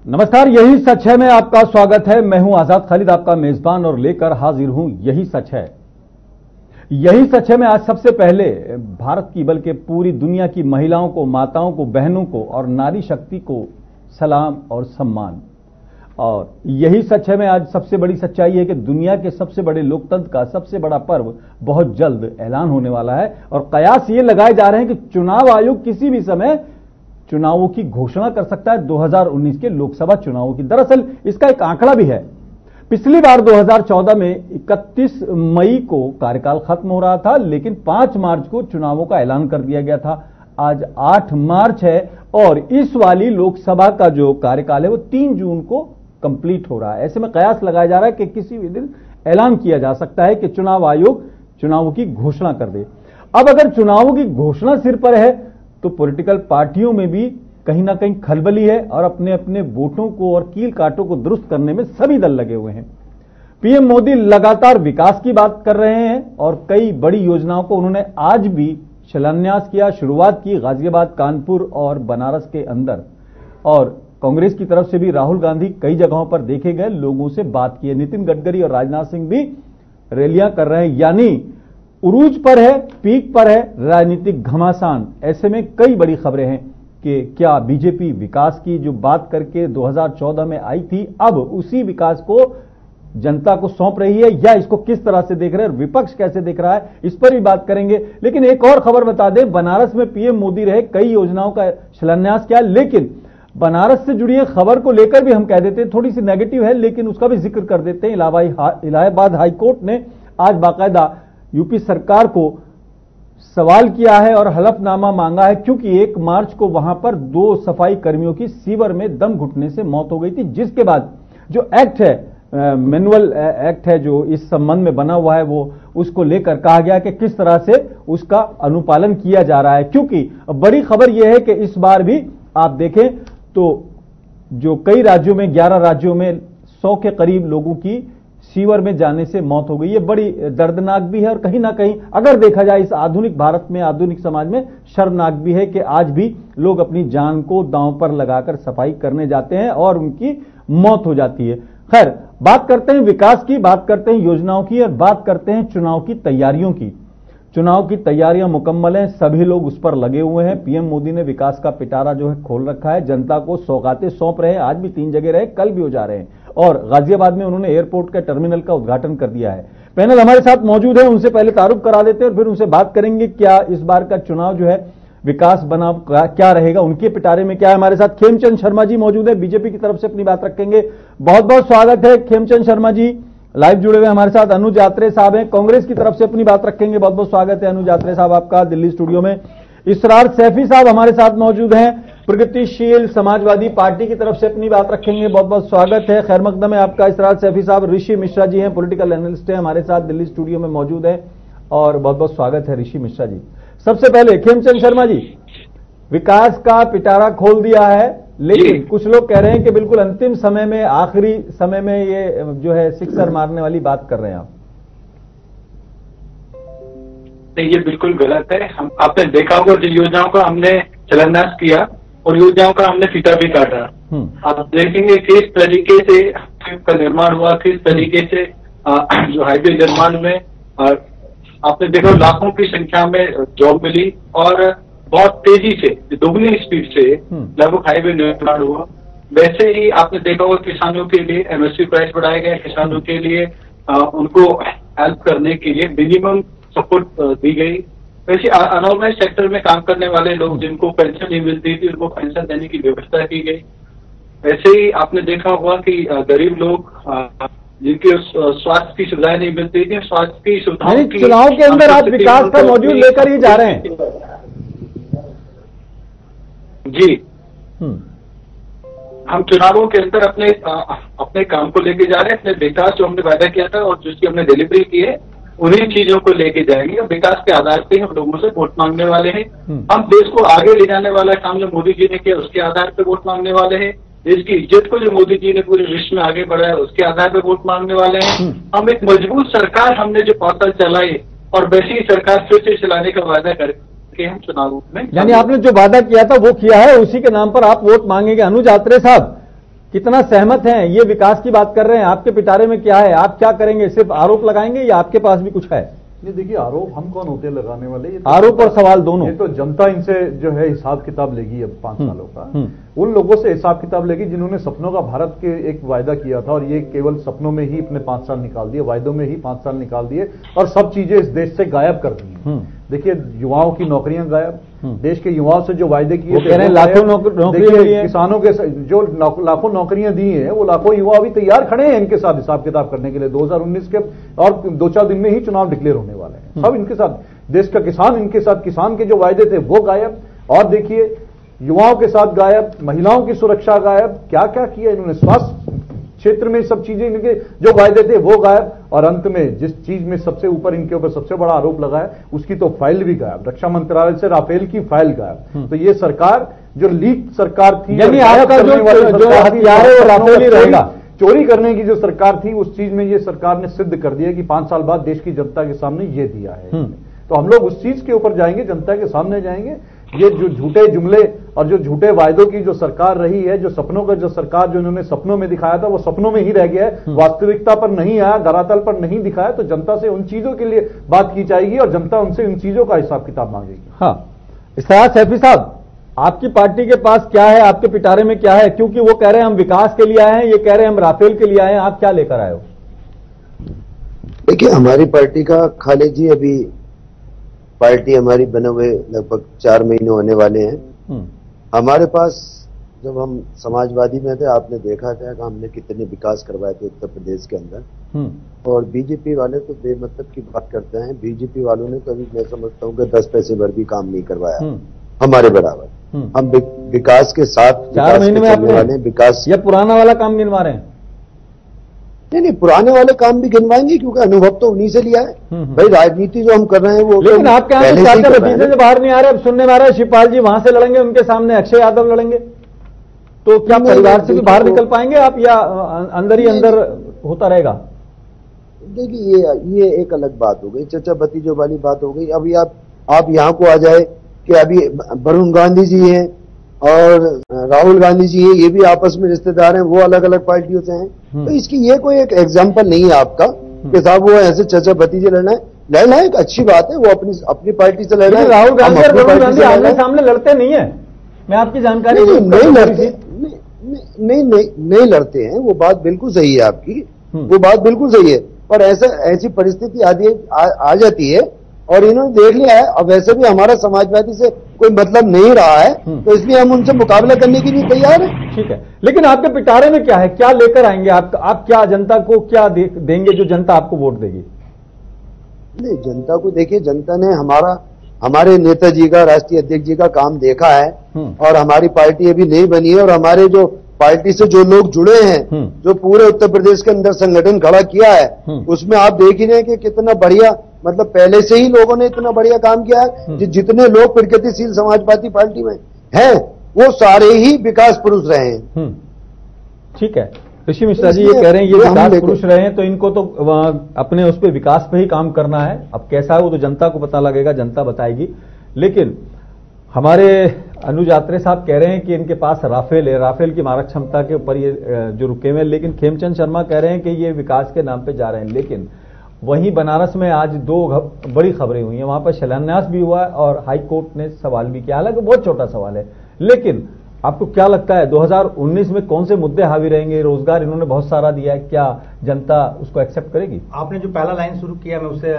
नमस्कार, यही सच है में आपका स्वागत है। मैं हूं आजाद खालिद, आपका मेजबान, और लेकर हाजिर हूं यही सच है। यही सच है में आज सबसे पहले भारत की बल्कि पूरी दुनिया की महिलाओं को, माताओं को, बहनों को और नारी शक्ति को सलाम और सम्मान। और यही सच है में आज सबसे बड़ी सच्चाई है कि दुनिया के सबसे बड़े लोकतंत्र का सबसे बड़ा पर्व बहुत जल्द ऐलान होने वाला है। और कयास ये लगाए जा रहे हैं कि चुनाव आयोग किसी भी समय चुनावों की घोषणा कर सकता है, 2019 के लोकसभा चुनावों की। दरअसल इसका एक आंकड़ा भी है। पिछली बार 2014 में 31 मई को कार्यकाल खत्म हो रहा था, लेकिन 5 मार्च को चुनावों का ऐलान कर दिया गया था। आज 8 मार्च है और इस वाली लोकसभा का जो कार्यकाल है वो 3 जून को कंप्लीट हो रहा है। ऐसे में कयास लगाया जा रहा है कि किसी भी दिन ऐलान किया जा सकता है कि चुनाव आयोग चुनावों की घोषणा कर दे। अब अगर चुनावों की घोषणा सिर पर है तो पॉलिटिकल पार्टियों में भी कहीं ना कहीं खलबली है और अपने अपने वोटों को और कील कांटों को दुरुस्त करने में सभी दल लगे हुए हैं। पीएम मोदी लगातार विकास की बात कर रहे हैं और कई बड़ी योजनाओं को उन्होंने आज भी शिलान्यास किया, शुरुआत की गाजियाबाद, कानपुर और बनारस के अंदर। और कांग्रेस की तरफ से भी राहुल गांधी कई जगहों पर देखे गए, लोगों से बात की है। नितिन गडकरी और राजनाथ सिंह भी रैलियां कर रहे हैं, यानी उरूज पर है, पीक पर है राजनीतिक घमासान। ऐसे में कई बड़ी खबरें हैं कि क्या बीजेपी विकास की जो बात करके 2014 में आई थी, अब उसी विकास को जनता को सौंप रही है या इसको किस तरह से देख रहे हैं, विपक्ष कैसे देख रहा है, इस पर भी बात करेंगे। लेकिन एक और खबर बता दें, बनारस में पीएम मोदी रहे, कई योजनाओं का शिलान्यास किया, लेकिन बनारस से जुड़ी खबर को लेकर भी हम कह देते हैं थोड़ी सी नेगेटिव है, लेकिन उसका भी जिक्र कर देते हैं। इलाहाबाद हाईकोर्ट ने आज बाकायदा यूपी सरकार को सवाल किया है और हलफनामा मांगा है, क्योंकि 1 मार्च को वहां पर 2 सफाई कर्मियों की सीवर में दम घुटने से मौत हो गई थी, जिसके बाद जो एक्ट है, मैनुअल एक्ट है जो इस संबंध में बना हुआ है, वो उसको लेकर कहा गया कि किस तरह से उसका अनुपालन किया जा रहा है। क्योंकि बड़ी खबर यह है कि इस बार भी आप देखें तो जो कई राज्यों में, 11 राज्यों में 100 के करीब लोगों की सीवर में जाने से मौत हो गई। ये बड़ी दर्दनाक भी है और कहीं ना कहीं अगर देखा जाए इस आधुनिक भारत में, आधुनिक समाज में शर्मनाक भी है कि आज भी लोग अपनी जान को दांव पर लगाकर सफाई करने जाते हैं और उनकी मौत हो जाती है। खैर, बात करते हैं विकास की, बात करते हैं योजनाओं की और बात करते हैं चुनाव की तैयारियों की। चुनाव की तैयारियां मुकम्मल हैं, सभी लोग उस पर लगे हुए हैं। पीएम मोदी ने विकास का पिटारा जो है खोल रखा है, जनता को सौगातें सौंप रहे हैं। आज भी 3 जगह रहे, कल भी हो जा रहे हैं। और गाजियाबाद में उन्होंने एयरपोर्ट के टर्मिनल का उद्घाटन कर दिया है। पैनल हमारे साथ मौजूद है, उनसे पहले तारुफ करा देते हैं और फिर उनसे बात करेंगे क्या इस बार का चुनाव जो है विकास बना क्या रहेगा, उनके पिटारे में क्या है। हमारे साथ खेमचंद शर्मा जी मौजूद है, बीजेपी की तरफ से अपनी बात रखेंगे। बहुत बहुत स्वागत है खेमचंद शर्मा जी, लाइव जुड़े हुए हमारे साथ। अनुज यात्रे साहब हैं, कांग्रेस की तरफ से अपनी बात रखेंगे। बहुत बहुत स्वागत है अनुज यात्रे साहब आपका दिल्ली स्टूडियो में। इसरार सैफी साहब हमारे साथ मौजूद हैं, प्रगतिशील समाजवादी पार्टी की तरफ से अपनी बात रखेंगे। बहुत बहुत स्वागत है, खैर मकदम है आपका इसरार सैफी साहब। ऋषि मिश्रा जी हैं, पॉलिटिकल एनालिस्ट हैं, हमारे साथ दिल्ली स्टूडियो में मौजूद है और बहुत बहुत स्वागत है ऋषि मिश्रा जी। सबसे पहले खेमचंद शर्मा जी, विकास का पिटारा खोल दिया है, लेकिन कुछ लोग कह रहे हैं कि बिल्कुल अंतिम समय में, आखिरी समय में ये जो है सिक्सर मारने वाली बात कर रहे हैं आप। नहीं, ये बिल्कुल गलत है। आपने देखा होगा जिन योजनाओं का हमने शिलान्यास किया और योजनाओं का हमने फीता भी काटा। आप देखेंगे किस तरीके से का निर्माण हुआ, किस तरीके से जो हाईवे निर्माण में आपने देखा लाखों की संख्या में जॉब मिली और बहुत तेजी से, दोगुनी स्पीड से लगभग हाईवे निर्माण हुआ। वैसे ही आपने देखा होगा किसानों के लिए एमएसपी प्राइस बढ़ाया गया, किसानों के लिए उनको हेल्प करने के लिए मिनिमम सपोर्ट दी गई। वैसे अनऑर्गेनाइज सेक्टर में काम करने वाले लोग जिनको पेंशन नहीं मिलती थी, उनको पेंशन देने की व्यवस्था की गई। वैसे ही आपने देखा होगा कि गरीब लोग जिनके स्वास्थ्य की सुविधाएं नहीं मिलती थी, स्वास्थ्य की सुविधाओं की चुनाव के अंदर आप विकास का मॉड्यूल लेकर ही जा रहे हैं जी। हम चुनावों के अंदर अपने काम को लेके जा रहे हैं, अपने विकास जो हमने वादा किया था और जिसकी हमने डिलीवरी की है उन्हीं चीजों को लेके जाएंगे। और विकास के आधार पे हम लोगों से वोट मांगने वाले हैं। हम देश को आगे ले जाने वाला काम जो मोदी जी ने किया उसके आधार पे वोट मांगने वाले हैं। देश की इज्जत को जो मोदी जी ने पूरे विश्व में आगे बढ़ाया उसके आधार पे वोट मांगने वाले हैं। हम एक मजबूत सरकार हमने जो 5 साल चलाई और वैसी ही सरकार फिर से चलाने का वादा करके हम चुनाव में, यानी आपने जो वादा किया था वो किया है, उसी के नाम पर आप वोट मांगेंगे। अनुज यात्रे साहब, कितना सहमत हैं? ये विकास की बात कर रहे हैं, आपके पिटारे में क्या है? आप क्या करेंगे? सिर्फ आरोप लगाएंगे या आपके पास भी कुछ है? ये देखिए, आरोप हम कौन होते हैं लगाने वाले? ये तो आरोप और सवाल दोनों। ये तो जनता इनसे जो है हिसाब किताब लेगी अब 5 सालों का। उन लोगों से हिसाब किताब लेगी जिन्होंने सपनों का भारत के एक वायदा किया था और ये केवल सपनों में ही अपने 5 साल निकाल दिए, वायदों में ही 5 साल निकाल दिए और सब चीजें इस देश से गायब कर दी। देखिए, युवाओं की नौकरियां गायब, देश के युवाओं से जो वायदे किए थे लाखों नौकरियां, किसानों के जो लाखों नौकरियां दी हैं, वो लाखों युवा अभी तैयार खड़े हैं इनके साथ हिसाब किताब करने के लिए। 2019 के और 2-4 दिन में ही चुनाव डिक्लेयर होने वाले हैं। सब इनके साथ, देश का किसान इनके साथ, किसान के जो वायदे थे वो गायब, और देखिए युवाओं के साथ गायब, महिलाओं की सुरक्षा गायब, क्या क्या किया इन्होंने, स्वास्थ्य क्षेत्र में सब चीजें इनके जो वायदे थे वो गायब, और अंत में जिस चीज में सबसे ऊपर इनके ऊपर सबसे बड़ा आरोप लगा है उसकी तो फाइल भी गायब, रक्षा मंत्रालय से राफेल की फाइल गायब। तो ये सरकार जो लीक सरकार थी, यानी आपका जो हथियार है वो राफेल ही रहेगा। चोरी करने की जो सरकार थी उस चीज में ये सरकार ने सिद्ध कर दिया कि 5 साल बाद देश की जनता के सामने ये दिया है। तो हम लोग उस चीज के ऊपर जाएंगे, जनता के सामने जाएंगे। ये जो झूठे जुमले और जो झूठे वायदों की जो सरकार रही है, जो सपनों का जो सरकार जो इन्होंने सपनों में दिखाया था वो सपनों में ही रह गया है, वास्तविकता पर नहीं आया, धरातल पर नहीं दिखाया। तो जनता से उन चीजों के लिए बात की जाएगी और जनता उनसे उन चीजों का हिसाब किताब मांगेगी। हाँ, इस्ताद सैफी साहब, आपकी पार्टी के पास क्या है, आपके पिटारे में क्या है? क्योंकि वो कह रहे हैं हम विकास के लिए आए हैं, ये कह रहे हैं हम राफेल के लिए आए हैं, आप क्या लेकर आए हो? देखिए, हमारी पार्टी का खालिद जी, अभी पार्टी हमारी बने हुए लगभग 4 महीने होने वाले हैं। हमारे पास जब हम समाजवादी में थे, आपने देखा था कि हमने कितने विकास करवाए थे उत्तर प्रदेश के अंदर। और बीजेपी वाले तो बेमतलब की बात करते हैं। बीजेपी वालों ने कभी, मैं समझता हूँ कि 10 पैसे भर भी काम नहीं करवाया हमारे बराबर। हम विकास के साथ 4 महीने में वाले विकास, या पुराना वाला काम गिनवा रहे हैं? नहीं, पुराने वाले काम भी गिनवाएंगे क्योंकि अनुभव तो उन्हीं से लिया है। भाई, राजनीति जो हम कर रहे हैं वो, लेकिन आपके यहाँ से चाचा भतीजे से बाहर नहीं आ रहे। अब सुनने में आ रहा है शिवपाल जी वहां से लड़ेंगे, उनके सामने अक्षय यादव लड़ेंगे। तो क्या परिवार से भी बाहर निकल पाएंगे आप, या अंदर ही अंदर होता रहेगा? देखिए, ये एक अलग बात हो गई, चाचा भतीजों वाली बात हो गई। अभी आप यहाँ को आ जाए कि अभी वरुण गांधी जी हैं और राहुल गांधी जी हैं, ये भी आपस में रिश्तेदार हैं, वो अलग अलग पार्टियों से हैं। तो इसकी ये कोई एक एग्जाम्पल नहीं है आपका कि साहब वो ऐसे चाचा भतीजे लड़ना है एक अच्छी बात है, वो अपनी पार्टी से लड़ना है। राहुल गांधी और वरुण गांधी आमने सामने लड़ते नहीं है, मैं आपकी जानकारी नहीं लड़ते, नहीं लड़ते हैं, वो बात बिल्कुल सही है आपकी, वो बात बिल्कुल सही है। और ऐसी परिस्थिति आ जाती है और इन्होंने देख लिया है, अब वैसे भी हमारा समाजवादी से कोई मतलब नहीं रहा है, तो इसलिए हम उनसे मुकाबला करने के लिए तैयार हैं। ठीक है, लेकिन आपके पिटारे में क्या है, क्या लेकर आएंगे आप क्या जनता को क्या देंगे जो जनता आपको वोट देगी? नहीं, जनता को देखिए, जनता ने हमारे नेताजी का, राष्ट्रीय अध्यक्ष जी का काम देखा है और हमारी पार्टी अभी नहीं बनी है और हमारे जो पार्टी से जो लोग जुड़े हैं, जो पूरे उत्तर प्रदेश के अंदर संगठन खड़ा किया है, उसमें आप देख ही रहे हैं कि कितना बढ़िया, मतलब पहले से ही लोगों ने इतना बढ़िया काम किया है। जितने लोग प्रगतिशील समाजवादी पार्टी में हैं वो सारे ही विकास पुरुष रहे हैं। ठीक है, ऋषि मिश्रा जी ये कह रहे हैं ये विकास पुरुष रहे हैं, तो इनको तो अपने उस पर विकास पे ही काम करना है। अब कैसा है वो तो जनता को पता लगेगा, जनता बताएगी। लेकिन हमारे अनुज आत्रे साहब कह रहे हैं कि इनके पास राफेल है, राफेल की मारक क्षमता के ऊपर ये जो रुके हुए। लेकिन खेमचंद शर्मा कह रहे हैं कि ये विकास के नाम पे जा रहे हैं। लेकिन वहीं बनारस में आज 2 बड़ी खबरें हुई हैं, वहां पर शिलान्यास भी हुआ है और हाई कोर्ट ने सवाल भी किया, हालांकि बहुत छोटा सवाल है। लेकिन आपको क्या लगता है 2019 में कौन से मुद्दे हावी रहेंगे? रोजगार इन्होंने बहुत सारा दिया है, क्या जनता उसको एक्सेप्ट करेगी? आपने जो पहला लाइन शुरू किया, मैं उसे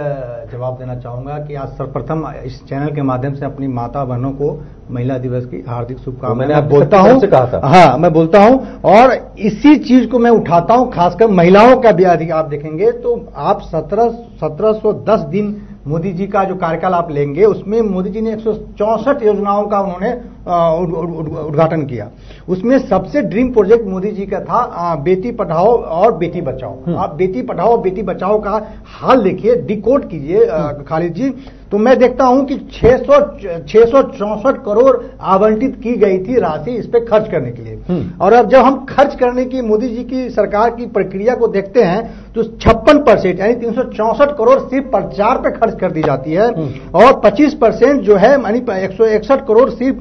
जवाब देना चाहूंगा कि आज सर्वप्रथम इस चैनल के माध्यम से अपनी माता बहनों को महिला दिवस की हार्दिक शुभकामनाएं मैं बोलता हूं। हाँ, मैं बोलता हूं और इसी चीज को मैं उठाता हूं, खासकर महिलाओं का भी अधिक। आप देखेंगे तो आप 1710 दिन मोदी जी का जो कार्यकाल आप लेंगे, उसमें मोदी जी ने 164 योजनाओं का उन्होंने उद्घाटन किया। उसमें सबसे ड्रीम प्रोजेक्ट मोदी जी का था बेटी पढ़ाओ और बेटी बचाओ। आप बेटी पढ़ाओ और बेटी बचाओ का हाल देखिए, डिकोड कीजिए खालिद जी, तो मैं देखता हूं कि 664 करोड़ आवंटित की गई थी राशि इस पे खर्च करने के लिए। और अब जब हम खर्च करने की मोदी जी की सरकार की प्रक्रिया को देखते हैं तो 56% यानी 364 करोड़ सिर्फ प्रचार पे खर्च कर दी जाती है और 25% जो है यानी 161 करोड़ सिर्फ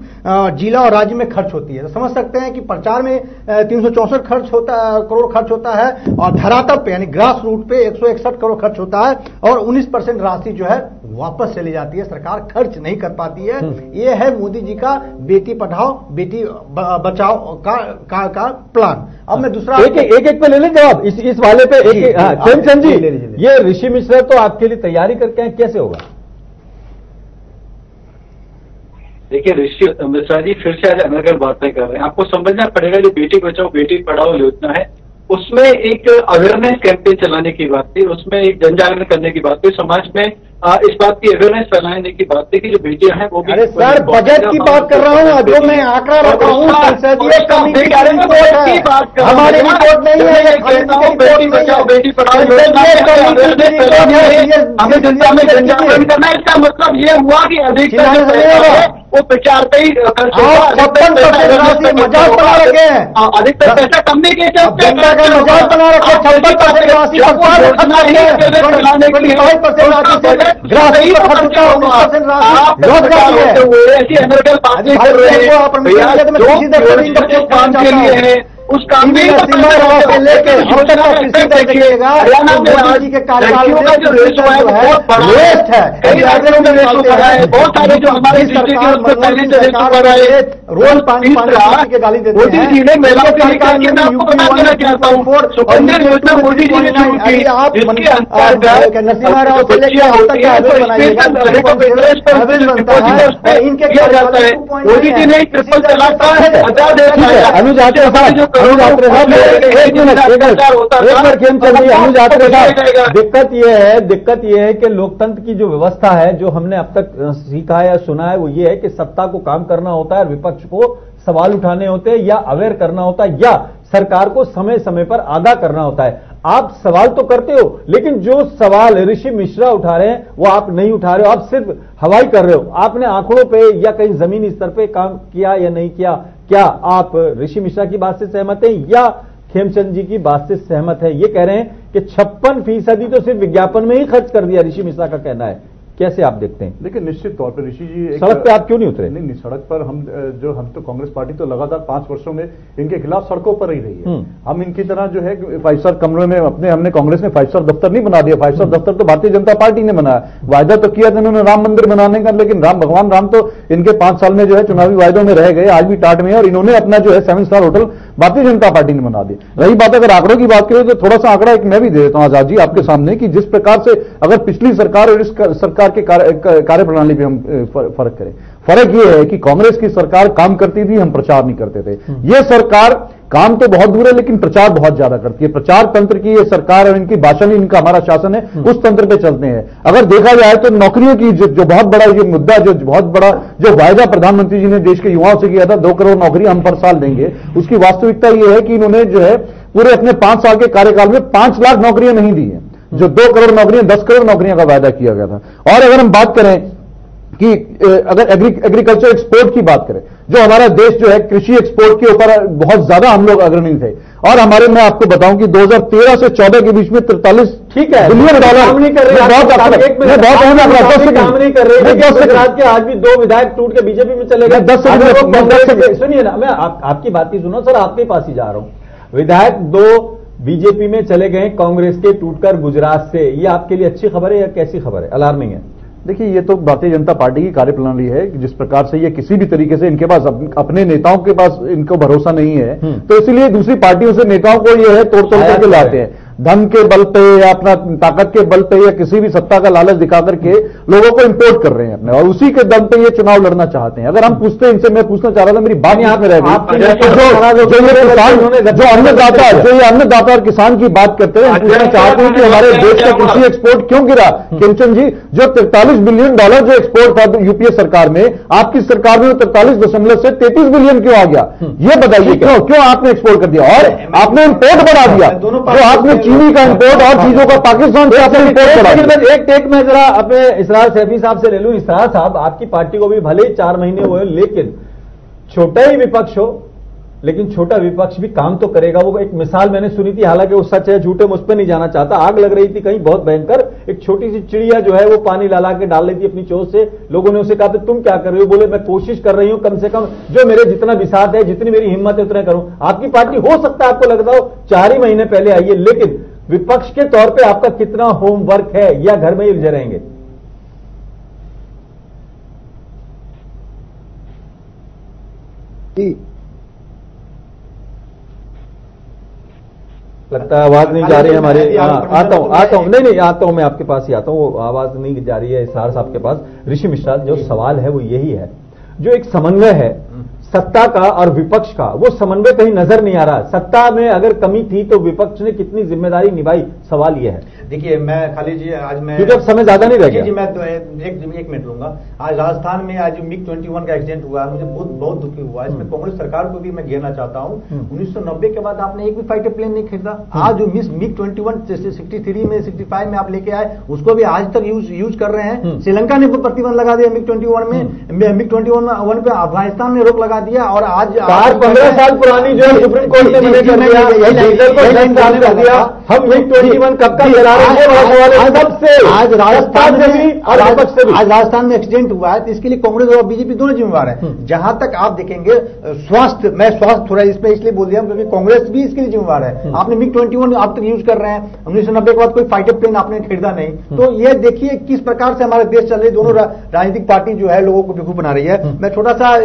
जिला और राज्य में खर्च होती है। तो समझ सकते हैं कि प्रचार में 364 करोड़ खर्च होता है और धरातल पे यानी ग्रास रूट पे 161 करोड़ खर्च होता है और 19% राशि जो है वापस चली जाती है, सरकार खर्च नहीं कर पाती है। ये है मोदी जी का बेटी पढ़ाओ बेटी बचाओ का प्लान। अब मैं दूसरा एक पे ले लें जवाब इस वाले पे। खेमचंद जी, ये ऋषि मिश्रा तो आपके लिए तैयारी करके हैं, कैसे होगा? देखिए, ऋषि मिश्रा जी फिर से आज अनर्गल बातें कर रहे हैं। आपको समझना पड़ेगा, जो बेटी बचाओ बेटी पढ़ाओ योजना है उसमें एक अवेयरनेस कैंपेन चलाने की बात थी, उसमें एक जन जागरण करने की बात थी, समाज में इस बात की अवेयरनेस फैलाने की बात थी कि जो बेटियां हैं वो भी। अरे सर, बजट की बात कर रहा हूँ, जो मैं आंकड़ा रखा हूँ संसदीय कमेटी की बात, हमारी रिपोर्ट नहीं है, बेटी बचाओ बेटी पढ़ाओ हमें जनता में जन जागरण करना है। इसका मतलब ये हुआ कि अधिकतर वो प्रचार पे ही मजाक बना रखे हैं, अधिकतर पैसा कम नहीं किए जनता का मजाक बना रखे, 56% राशि उस काम में लेके हरियाणा में आज के कार्यकाल में जो रेशो है बहुत बड़ा वेस्ट है, कई राज्यों में रेशो बढ़ा है, बहुत सारे जो हमारी सरकार पहले से रेशो बढ़ा है, रोज पानी की गाली देते हैं। मोदी जी ने महिलाओं के अधिकार के मैं आपको बता देना चाहता हूँ, सुकन्या योजना मोदी जी ने शुरू की, जिसके अंतर्गत नरसिम्हा राव से लेकर अब तक इनके किया जाता है। मोदी जी ने ट्रिपल तलाक का दिक्कत यह है कि लोकतंत्र की जो व्यवस्था है, जो हमने अब तक सीखा है या सुना है, वो ये है कि सत्ता को काम करना होता है और विपक्ष को सवाल उठाने होते हैं या अवेयर करना होता है या सरकार को समय समय पर आगाह करना होता है। आप सवाल तो करते हो, लेकिन जो सवाल ऋषि मिश्रा उठा रहे हैं वो आप नहीं उठा रहे हो, आप सिर्फ हवाई कर रहे हो। आपने आंकड़ों पे या कहीं जमीनी स्तर पे काम किया या नहीं किया? क्या आप ऋषि मिश्रा की बात से सहमत हैं या खेमचंद जी की बात से सहमत है? ये कह रहे हैं कि 56% तो सिर्फ विज्ञापन में ही खर्च कर दिया, ऋषि मिश्रा का कहना है। कैसे आप देखते हैं? देखिए, निश्चित तौर पर ऋषि जी सड़क पे आप क्यों नहीं उतरे? नहीं, सड़क पर हम तो कांग्रेस पार्टी तो लगातार 5 वर्षों में इनके खिलाफ सड़कों पर ही रही है। हम इनकी तरह जो है 5 स्टार कमरे में हमने कांग्रेस ने 5 स्टार दफ्तर नहीं बना दिया। 5 स्टार दफ्तर तो भारतीय जनता पार्टी ने बनाया। वायदा तो किया था इन्होंने राम मंदिर बनाने का, लेकिन भगवान राम तो इनके 5 साल में जो है चुनावी वायदों में रह गए, आज भी टाट में है, और इन्होंने अपना जो है 7 star hotel Bharatiya Janata party ने बना दिया। रही बात अगर आंकड़ों की बात करें तो थोड़ा सा आंकड़ा एक मैं भी दे देता हूं आजाद जी आपके सामने, कि जिस प्रकार से अगर पिछली सरकार और इस सरकार के कार्यप्रणाली पे हम फर्क करें, फर्क यह है कि कांग्रेस की सरकार काम करती थी, हम प्रचार नहीं करते थे। यह सरकार काम तो बहुत दूर है लेकिन प्रचार बहुत ज्यादा करती है। प्रचार तंत्र की ये सरकार और इनकी भाषण, इनका हमारा शासन है, उस तंत्र पे चलते हैं। अगर देखा जाए तो नौकरियों की जो बहुत बड़ा ये मुद्दा, जो बहुत बड़ा जो वायदा प्रधानमंत्री जी ने देश के युवाओं से किया था, 2 करोड़ नौकरी हम पर साल देंगे, उसकी वास्तविकता ये है कि इन्होंने जो है पूरे अपने 5 साल के कार्यकाल में 5 लाख नौकरियां नहीं दी है। जो 2 करोड़ नौकरियां 10 करोड़ नौकरियों का वायदा किया गया था। और अगर हम बात करें कि अगर एग्रीकल्चर एक्सपोर्ट की बात करें, जो हमारा देश जो है कृषि एक्सपोर्ट के ऊपर बहुत ज्यादा हम लोग अग्रणी थे, और हमारे मैं आपको बताऊं कि 2013 से 14 के बीच में 43 बिलियन डॉलर काम नहीं कर रहे, गुजरात के आज भी 2 विधायक टूट के बीजेपी में चले गए। 10 सेकंड सुनिए ना, मैं आपकी बात ही सुनो सर, आपके पास ही जा रहा हूं। विधायक 2 बीजेपी में चले गए कांग्रेस के टूटकर गुजरात से, ये आपके लिए अच्छी खबर है या कैसी खबर है? अलार्मिंग है। देखिए, ये तो भारतीय जनता पार्टी की कार्यप्रणाली है कि जिस प्रकार से ये किसी भी तरीके से इनके पास अपने नेताओं के पास इनको भरोसा नहीं है, तो इसीलिए दूसरी पार्टियों से नेताओं को ये है तोड़ करके लाते हैं, धन के बल पे या अपना ताकत के बल पे या किसी भी सत्ता का लालच दिखा करके लोगों को इंपोर्ट कर रहे हैं अपने, और उसी के दम पे ये चुनाव लड़ना चाहते हैं। अगर हम पूछते हैं इनसे, मैं पूछना चाह रहा था, मेरी बात यहाँ में रह गई, जो ये अन्नदाता और किसान की बात करते हैं, हम पूछना चाहते हैं कि हमारे देश का कृषि एक्सपोर्ट क्यों गिरा? खेमचंद जी, जो $43 बिलियन जो एक्सपोर्ट था यूपीए सरकार में, आपकी सरकार में 43 से 33 बिलियन क्यों आ गया? ये बताइए, क्यों आपने एक्सपोर्ट कर दिया और आपने इंपोर्ट बढ़ा दिया? जो आपने चीनी का इंपोर्ट और चीजों का पाकिस्तान से आपने इंपोर्ट बढ़ा। एक टेक में जरा अपने इसरार सैफी साहब से ले लूं। इसरार साहब, आपकी पार्टी को भी भले ही 4 महीने हुए, लेकिन छोटा ही विपक्ष हो, लेकिन छोटा विपक्ष भी काम तो करेगा। वो एक मिसाल मैंने सुनी थी, हालांकि वो सच है झूठे मुझ पर नहीं जाना चाहता। आग लग रही थी कहीं बहुत भयंकर, एक छोटी सी चिड़िया जो है वो पानी ला के डाल रही थी अपनी चोंच से। लोगों ने उसे कहा था तुम क्या कर रहे हो? बोले मैं कोशिश कर रही हूं कम से कम जो मेरे जितना विसात है, जितनी मेरी हिम्मत है उतना करूं। आपकी पार्टी हो सकता है आपको लगता हो 4 ही महीने पहले आई है, लेकिन विपक्ष के तौर पर आपका कितना होमवर्क है, या घर में ही उलझे रहेंगे? लगता है आवाज नहीं जा रही है हमारी। आता हूं नहीं आता हूं, मैं आपके पास ही आता हूं। आवाज नहीं जा रही है इसरार साहब के पास। ऋषि मिश्रा, जो सवाल है वो यही है, जो एक समन्वय है सत्ता का और विपक्ष का, वो समन्वय कहीं नजर नहीं आ रहा। सत्ता में अगर कमी थी तो विपक्ष ने कितनी जिम्मेदारी निभाई, सवाल ये है। देखिए मैं खाली जी आज मैं क्योंकि अब समय ज्यादा नहीं रह गया जी, मैं तो एक मिनट लूंगा। आज राजस्थान में आज MiG-21 का एक्सीडेंट हुआ है, मुझे बहुत दुखी हुआ। इसमें कांग्रेस सरकार को भी मैं घेरना चाहता हूं। 1990 के बाद आपने एक भी फाइटर प्लेन नहीं खरीदा। आज जो MiG-21 63 में 65 में आप लेके आए, उसको भी आज तक यूज कर रहे हैं। श्रीलंका ने प्रतिबंध लगा दिया MiG-21 में, MiG-21 पे अफगानिस्तान ने रोक लगा दिया। और आज 15 साल पुरानी जो सुप्रीम कोर्ट ने मना कर दिया, डीजल को बैन कर दिया। हम MiG-21 कब का चला रहे हैं? आज राजस्थान में भी और आज राजस्थान में एक्सीडेंट हुआ है, तो इसके लिए कांग्रेस और बीजेपी दोनों जिम्मेवार है। जहां तक आप देखेंगे स्वास्थ्य, मैं स्वास्थ्य थोड़ा इसमें इसलिए बोल दिया क्योंकि कांग्रेस भी इसके लिए जिम्मेवार है। आपने MiG-21 आप तक यूज कर रहे हैं, 1990 के बाद कोई फाइटर प्लेन आपने खरीदा नहीं। तो ये देखिए किस प्रकार से हमारे देश चल रही, दोनों राजनीतिक पार्टी जो है लोगों को बेवकूफ बना रही है। मैं छोटा सा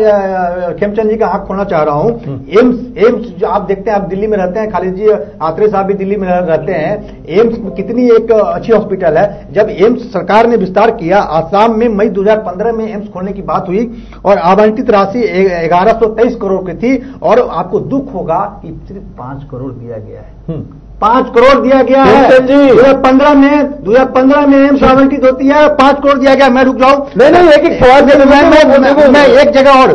खेमचंद जी का आंख खोलना चाह रहा हूं। एम्स जो आप देखते हैं, आप दिल्ली में रहते हैं, खालिद जी आत्रे साहब भी दिल्ली में रहते हैं। एम्स कितनी एक अच्छी हॉस्पिटल है। जब एम्स सरकार ने विस्तार किया, आसाम में मई 2015 में एम्स खोलने की बात हुई और आवंटित राशि 1123 करोड़ की थी। और आपको दुख होगा कि सिर्फ 5 करोड़ दिया गया है। 5 करोड़ दिया गया है 2015 में एम्स आवंटित होती है, 5 करोड़ दिया गया। मैं रुक जाऊं, नहीं एक सवाल मैं एक जगह और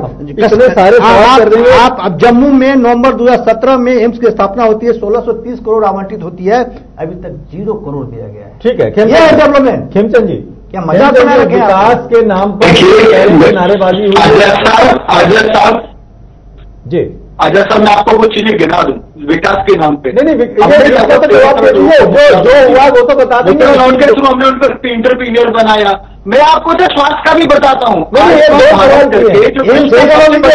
सारे आप अब जम्मू में नवंबर 2017 में एम्स की स्थापना होती है, 1630 करोड़ आवंटित होती है, अभी तक 0 करोड़ दिया गया है। ठीक है, डेवलपमेंट। खेमचंद जी क्या मजाक बना रखे हैं? विकास के नाम पर नारेबाजी हुई। जी आजाद साहब, मैं आपको वो चीजें गिना दूं विकास के नाम पे। नहीं जो हुआ वो तो बता देंगे। उनके थ्रू हमने उनको इंटरप्रीनियर बनाया। मैं आपको तो स्वास्थ्य का भी बताता हूँ।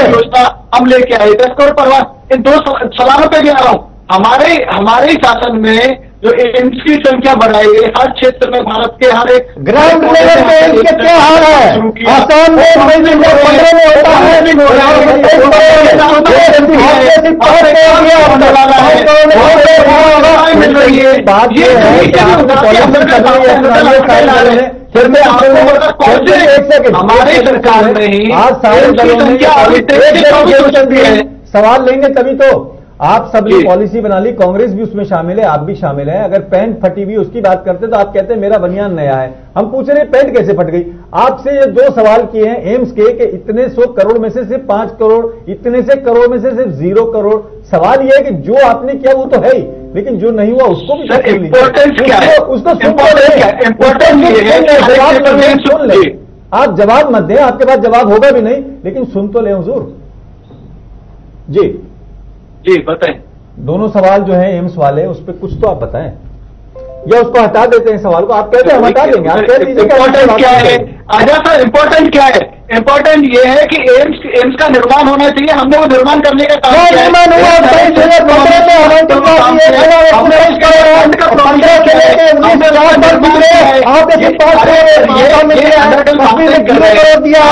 योजना हम लेके आए 10 करोड़ परवाह, इन 2 सवालों पे भी आ रहा हूँ। हमारे शासन में जो एम्स की संख्या बढ़ाई गई, हर क्षेत्र में भारत के हर एक ग्राउंड लेवल पे एम्स के क्या हाल है? आसाम में 15 में होता है, मिल रही है। बात ये है कि हमारे सरकार में ही आज सारे सवाल लेंगे तभी तो। आप सबने पॉलिसी बना ली, कांग्रेस भी उसमें शामिल है, आप भी शामिल हैं। अगर पैंट फटी हुई उसकी बात करते तो आप कहते हैं मेरा बनियान नया है। हम पूछ रहे हैं पैंट कैसे फट गई। आपसे ये 2 सवाल किए हैं एम्स के कि इतने 100 करोड़ में से सिर्फ 5 करोड़, इतने से करोड़ में से सिर्फ 0 करोड़। सवाल यह है कि जो आपने किया वो तो है ही, लेकिन जो नहीं हुआ उसको भी इम्पोर्टेंस क्या है? उसको सुन ले। आप जवाब मत दें, आपके पास जवाब होगा भी नहीं, लेकिन सुन तो ले हुजूर। जी बताएं। दोनों सवाल जो है एम्स वाले, उस पर कुछ तो आप बताएं, या उसको हटा देते हैं सवाल को। आप कहते हैं हम हटा देंगे, आप कह दीजिए इम्पोर्टेंट क्या है। आजाद साहब, इम्पोर्टेंट क्या है? इम्पोर्टेंट ये है कि एम्स का निर्माण होना चाहिए। हमने वो निर्माण करने का काम किया है।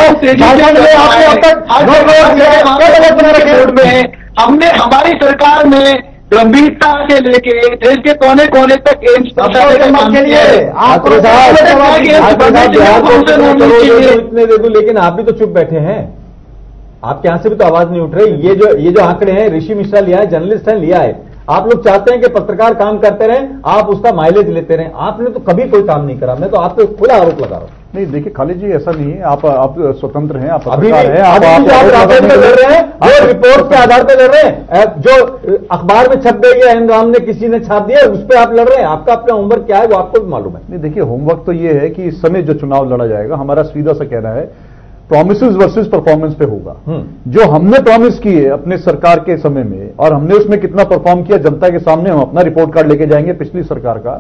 हमने हमारी सरकार में गंभीरता से लेके देश के कोने कोने तक एम्स इतने दे दूं, लेकिन आप भी तो चुप बैठे हैं। आपके यहां से भी तो आवाज नहीं उठ रही। ये जो आंकड़े हैं ऋषि मिश्रा लिया है, जर्नलिस्ट है लिया है। आप लोग चाहते हैं कि पत्रकार काम करते रहें, आप उसका माइलेज लेते रहें। आपने तो कभी कोई काम नहीं करा। मैं तो आप पे खुला आरोप लगा रहा हूं। नहीं देखिए खालिद जी, ऐसा नहीं है। आप स्वतंत्र हैं, आप अभी पत्रकार हैं, आप राफेल पे लड़ रहे हैं, जो रिपोर्ट के आधार पे लड़ रहे हैं, जो अखबार में छप गई है, राम ने किसी ने छाप दिया, उस पर आप लड़ रहे हैं। आपका अपना होमवर्क क्या है वो आपको भी मालूम है। नहीं देखिए, होमवर्क तो ये है कि इस समय जो चुनाव लड़ा जाएगा, हमारा सीधा सा कहना है प्रॉमिसेस वर्सेस परफॉर्मेंस पे होगा। जो हमने प्रॉमिस किए अपने सरकार के समय में और हमने उसमें कितना परफॉर्म किया जनता के सामने, हम अपना रिपोर्ट कार्ड लेके जाएंगे पिछली सरकार का,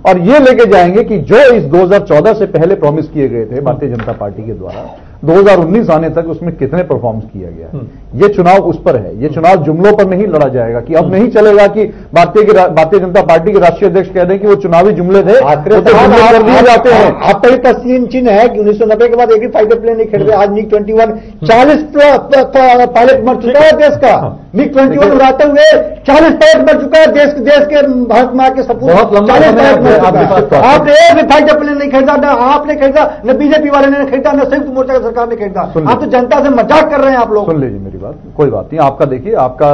और ये लेके जाएंगे कि जो इस 2014 से पहले प्रॉमिस किए गए थे भारतीय जनता पार्टी के द्वारा 2019 आने तक उसमें कितने परफॉर्म किया गया। ये चुनाव उस पर है, ये चुनाव जुमलों पर नहीं लड़ा जाएगा कि अब नहीं चलेगा कि भारतीय जनता पार्टी के राष्ट्रीय अध्यक्ष कह दें कि वो चुनावी जुमले थे, कर दिए जाते हैं। आपका ही तस्लीम चिन्ह है कि 1990 के बाद एक भी फाइटर प्लेन नहीं खेल रहे। आज MiG 21 40 पायलट मर चुका है देश का। MiG 21 उड़ाते हुए 40 पायलट मर चुका है देश के भारत मां के सपूत। 40 पायलट मर चुका है। आपने एक भी फाइटर प्लेन नहीं खरीदा, न आपने खरीदा, न बीजेपी वाले ने खरीदा, न संयुक्त मोर्चा की सरकार ने खरीदा। आप तो जनता से मजाक कर रहे हैं आप लोग। सुन लीजिए मेरी बात, कोई बात नहीं। आपका देखिए, आपका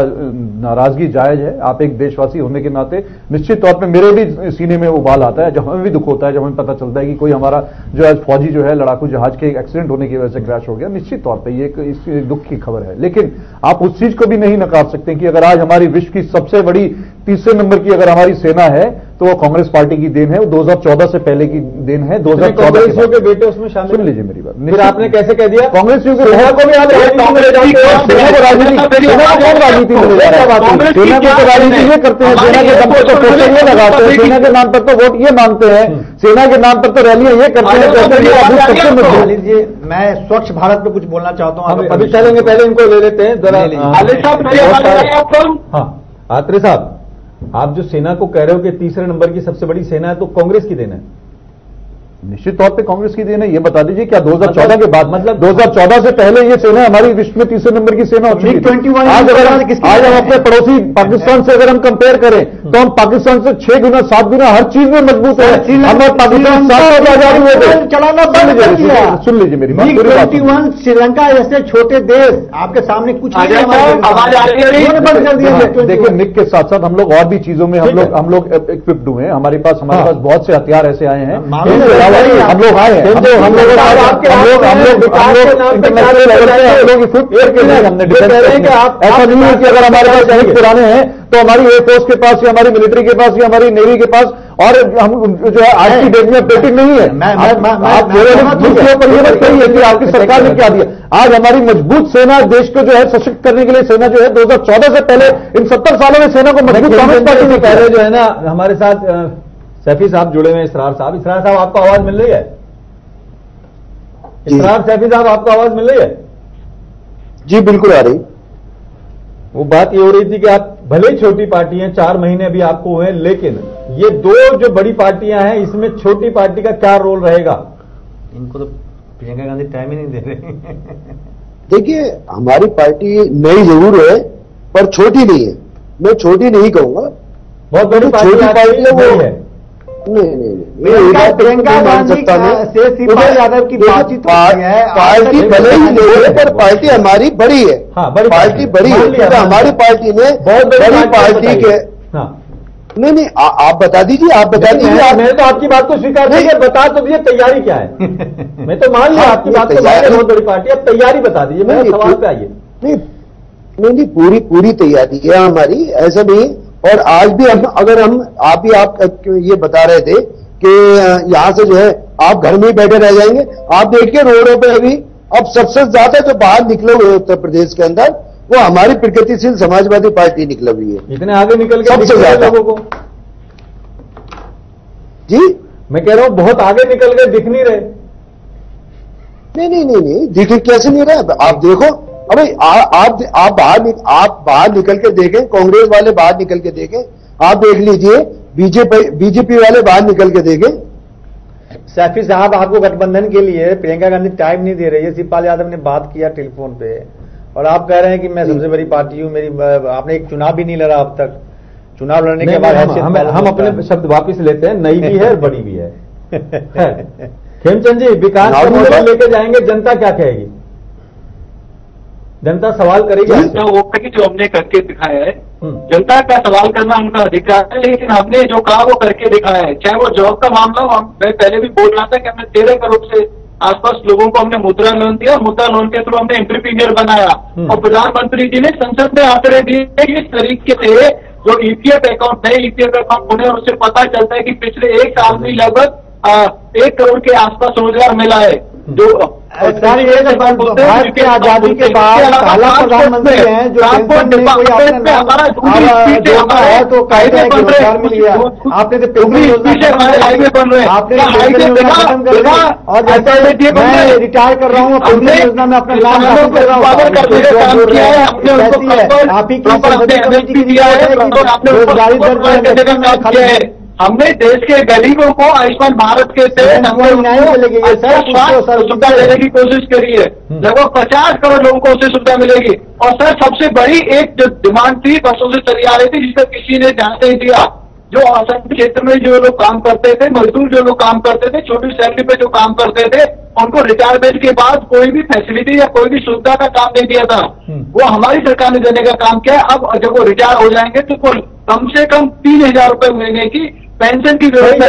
नाराजगी जायज है। आप एक देशवासी होने के नाते निश्चित तौर पे मेरे भी सीने में उबाल आता है, जब हमें भी दुख होता है, जब हमें पता चलता है कि कोई हमारा जो आज फौजी जो है लड़ाकू जहाज के एक्सीडेंट होने की वजह से क्रैश हो गया। निश्चित तौर पे ये एक दुख की खबर है, लेकिन आप उस चीज को भी नहीं नकार सकते कि अगर आज हमारी विश्व की सबसे बड़ी तीसरे नंबर की अगर हमारी सेना है तो वो कांग्रेस पार्टी की देन है, वो 2014 से पहले की देन है। 2014 के बेटे उसमें शामिल। सुन लीजिए मेरी बात। फिर आपने कैसे कह दिया कांग्रेसियों की सेना को भी आप राजनीति में ले जाते हैं। सेना को राजनीति में ले जाते हैं, सेना को तो राजनीति ये करते हैं, सेना के दम पर तो पोस्टर ये लगाते हैं, सेना के नाम पर तो वोट ये मांगते हैं, सेना के नाम पर तो रैलियां ये करते हैं। लीजिए, मैं स्वच्छ भारत पे कुछ बोलना चाहता हूँ। अभी चलेंगे, पहले इनको ले लेते हैं जरा। हाँ आत्रे साहब, आप जो सेना को कह रहे हो कि तीसरे नंबर की सबसे बड़ी सेना है, तो कांग्रेस की देन है? निश्चित तौर पे कांग्रेस की देन है। ये बता दीजिए क्या 2014 के बाद, मतलब 2014 से पहले ये सेना हमारी विश्व में तीसरे नंबर की सेना होती है। आज हम अपने पड़ोसी पाकिस्तान से अगर हम कंपेयर करें तो हम पाकिस्तान से 6 गुना 7 गुना हर चीज में मजबूत है। हमें पाकिस्तान आजादी हुए थे। चलाना बंद कर दिया। सुन लीजिए मेरी बात। MiG 21 श्रीलंका जैसे छोटे देश आपके सामने कुछ बंद कर दिया। देखिए MiG के साथ साथ हम लोग और भी चीजों में हम लोग इक्विप्ड हुए हैं। हमारे पास बहुत से हथियार ऐसे आए हैं, हम लोग आए हैं, हम लोग इंटरनेशनल लेवल पे हम लोग फुट के लिए हमने डिफेंस। ऐसा नहीं है कि अगर हमारे पास सैनिक पुराने हैं तो हमारी एयरफोर्स के पास या हमारी मिलिट्री के पास या हमारी नेवी के पास और हम जो है आज की डेट में अपडेटेड नहीं है। आप कि आपकी सरकार ने क्या दिया। आज हमारी मजबूत सेना देश को जो है सशक्त करने के लिए सेना जो है 2014 से पहले इन 70 सालों में सेना को मजबूत कांग्रेस पार्टी ने पहले जो है ना। हमारे साथ सैफी साहब जुड़े हुए हैं, इसरार साहब आपको आवाज मिल रही है? इसरार सैफी साहब आपको आवाज मिल रही है? जी बिल्कुल आ रही। वो बात ये हो रही थी कि आप भले ही छोटी पार्टी हैं, 4 महीने अभी आपको हुए, लेकिन ये 2 जो बड़ी पार्टियां हैं इसमें छोटी पार्टी का क्या रोल रहेगा? इनको तो प्रियंका गांधी टाइम ही नहीं दे रहे। देखिए हमारी पार्टी नई जरूर है पर छोटी नहीं है। मैं छोटी नहीं कहूंगा, बहुत बड़ी पार्टी है वो है। नहीं प्रियंका गांधी से शिवपाल यादव की बातचीत पार्टी भले ही नहीं है पर पार्टी हमारी बड़ी है। पार्टी बड़ी है क्योंकि हमारी पार्टी ने बड़ी पार्टी के। नहीं आप बता दीजिए, आप बता दीजिए। मैं तो आपकी बात को स्वीकार नहीं बता तो दिए, तैयारी क्या है? मैं तो मान लिया आपकी बात को, बहुत बड़ी पार्टी, अब तैयारी बता दीजिए। मेरे सवाल पे आइए। नहीं पूरी तैयारी है हमारी, ऐसा नहीं। और आज भी आप ये बता रहे थे कि यहाँ से जो है आप घर में ही बैठे रह जाएंगे। आप देखिए रोडों पे अभी अब सबसे ज्यादा जो बाहर निकले हुए उत्तर प्रदेश के अंदर वो हमारी प्रगतिशील समाजवादी पार्टी निकल हुई है। इतने आगे निकल के सबसे ज्यादा लोगों को। जी मैं कह रहा हूं बहुत आगे निकल गए, दिख नहीं रहे। नहीं दिख कैसे नहीं रहा? आप देखो अबे आप बाहर निकल के देखें, कांग्रेस वाले बाहर निकल के देखें, आप देख लीजिए बीजेपी वाले बाहर निकल के देखें। सैफी साहब आपको गठबंधन के लिए प्रियंका गांधी टाइम नहीं दे रही है। शिवपाल यादव ने बात किया टेलीफोन पे और आप कह रहे हैं कि मैं सबसे बड़ी पार्टी हूं। आपने एक चुनाव भी नहीं लड़ा अब तक। चुनाव लड़ने के बाद हम अपने शब्द वापिस लेते हैं, नई भी है और बड़ी भी है। खेमचंद जी, विकास का मॉडल लेके जाएंगे, जनता क्या कहेगी? जनता सवाल करेगी। जनता वो कि जो हमने करके दिखाया है, जनता का सवाल करना उनका अधिकार है, लेकिन हमने जो कहा वो करके दिखाया है। चाहे वो जॉब का मामला हो, मैं पहले भी बोल रहा था कि हमने 13 करोड़ से आसपास लोगों को हमने मुद्रा लोन दिया, मुद्रा लोन के थ्रू हमने एंटरप्रीनियर बनाया। और प्रधानमंत्री जी ने संसद में आंकड़े दिए कि इस तरीके से जो ईपीएफ अकाउंट नए ईपीएफ अकाउंट खुले, उससे पता चलता है कि पिछले 1 साल में लगभग 1 करोड़ के आसपास रोजगार मिला है। जो भारत के आजादी के बाद पहला प्रधानमंत्री हैं जो पेंशन में कोई अपने नाम जोड़ता है तो कहते हैं कि रोजगार मिल गया। आपने तो पेंशन योजना हाईवे बन रहे हैं, आपने पेंशन योजना खत्म कर दी और जैसे मैं रिटायर कर रहा हूँ पेंशन योजना में अपना नाम खत्म कर रहा हूँ। आप ही की रोजगारी दर हमने देश के गरीबों को आयुष्मान भारत के तहत सुविधा देने की कोशिश करी है। लगभग 50 करोड़ लोगों को उससे सुविधा मिलेगी। और सर सबसे बड़ी एक जो डिमांड थी बसों से चली आ रही थी जिसका किसी ने ध्यान नहीं दिया, जो असंगठित क्षेत्र में जो लोग काम करते थे, मजदूर जो लोग काम करते थे, छोटी सैलरी पे जो काम करते थे, उनको रिटायरमेंट के बाद कोई भी फैसिलिटी या कोई भी सुविधा का काम नहीं दिया था। वो हमारी सरकार ने देने का काम किया। अब जब वो रिटायर हो जाएंगे तो कम से कम 3,000 रुपए महीने की पेंशन की व्यवस्था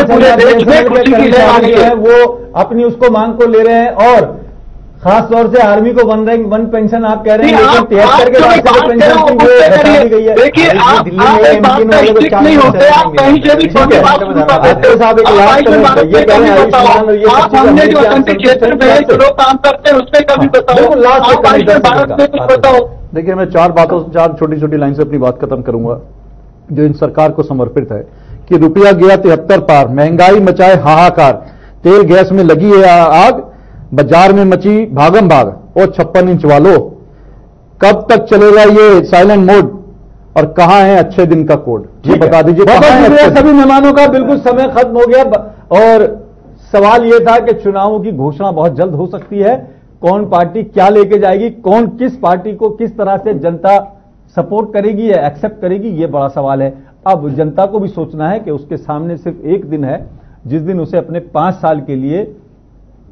पूरे देश में खुशी की है। वो अपनी उसको मांग को ले रहे हैं और खास तौर से आर्मी को वन पेंशन आप कह रहे हैं, लेकिन 73 के बाद पेंशन की दी गई है। देखिए आप नहीं होते, आप कहीं से भी हमने जो असंगठित क्षेत्र में जो लोग काम करते हैं उसमें कभी बताओ, भारत में कुछ बताओ। देखिए मैं चार छोटी छोटी लाइन से अपनी बात खत्म करूंगा जो इन सरकार को समर्पित है कि रुपया गया 73 पार, महंगाई मचाए हाहाकार, तेल गैस में लगी है आग, बाजार में मची भागम भाग और 56 इंच वालों, कब तक चलेगा ये साइलेंट मोड और कहां है अच्छे दिन का कोड, ये बता दीजिए। सभी मेहमानों का बिल्कुल समय खत्म हो गया और सवाल ये था कि चुनावों की घोषणा बहुत जल्द हो सकती है। कौन पार्टी क्या लेके जाएगी, कौन किस पार्टी को किस तरह से जनता सपोर्ट करेगी या एक्सेप्ट करेगी, ये बड़ा सवाल है। अब जनता को भी सोचना है कि उसके सामने सिर्फ एक दिन है जिस दिन उसे अपने 5 साल के लिए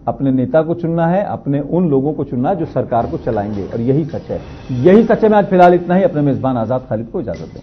अपने नेता को चुनना है, अपने उन लोगों को चुनना है जो सरकार को चलाएंगे, और यही सच है। यही सच है। मैं आज फिलहाल इतना ही, अपने मेजबान आजाद खालिद को इजाजत दें।